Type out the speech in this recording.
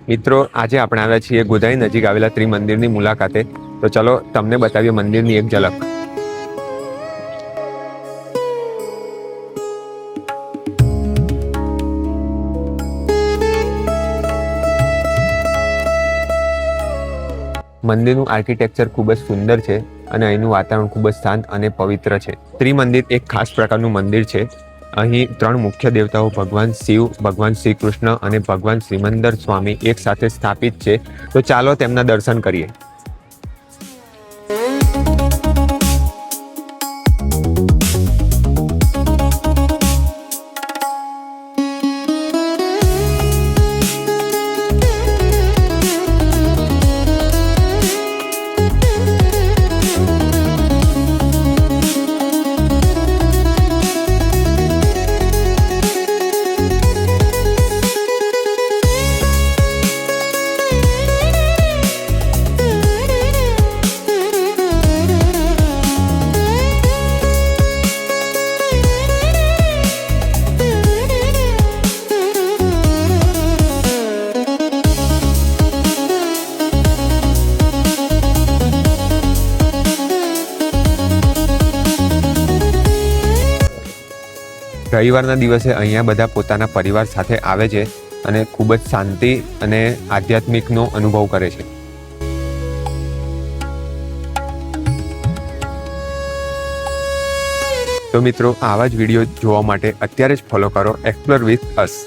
મિત્રો, આજે આપણે આવ્યા છીએ ગોધાઈ નજીક આવેલા ત્રિમંદિરની મુલાકાતે. તો ચલો તમને બતાવીએ મંદિરની એક ઝલક. મંદિરનું આર્કિટેક્ચર ખૂબ જ સુંદર છે અને અહીંનું વાતાવરણ ખૂબ જ શાંત અને પવિત્ર છે. ત્રિમંદિર એક ખાસ પ્રકારનું મંદિર છે. અહીં 3 મુખ્ય દેવતાઓ ભગવાન શિવ, ભગવાન શ્રી કૃષ્ણ અને ભગવાન શ્રીમંદર સ્વામી એક સાથે સ્થાપિત છે. તો ચાલો તેમના દર્શન કરીએ. રવિવારના દિવસે અહીંયા બધા પોતાના પરિવાર સાથે આવે છે અને ખૂબ જ શાંતિ અને આધ્યાત્મિકનો અનુભવ કરે છે. તો મિત્રો, આવા જ વિડીયો જોવા માટે અત્યારે જ ફોલો કરો એક્સપ્લોર વિથ અસ.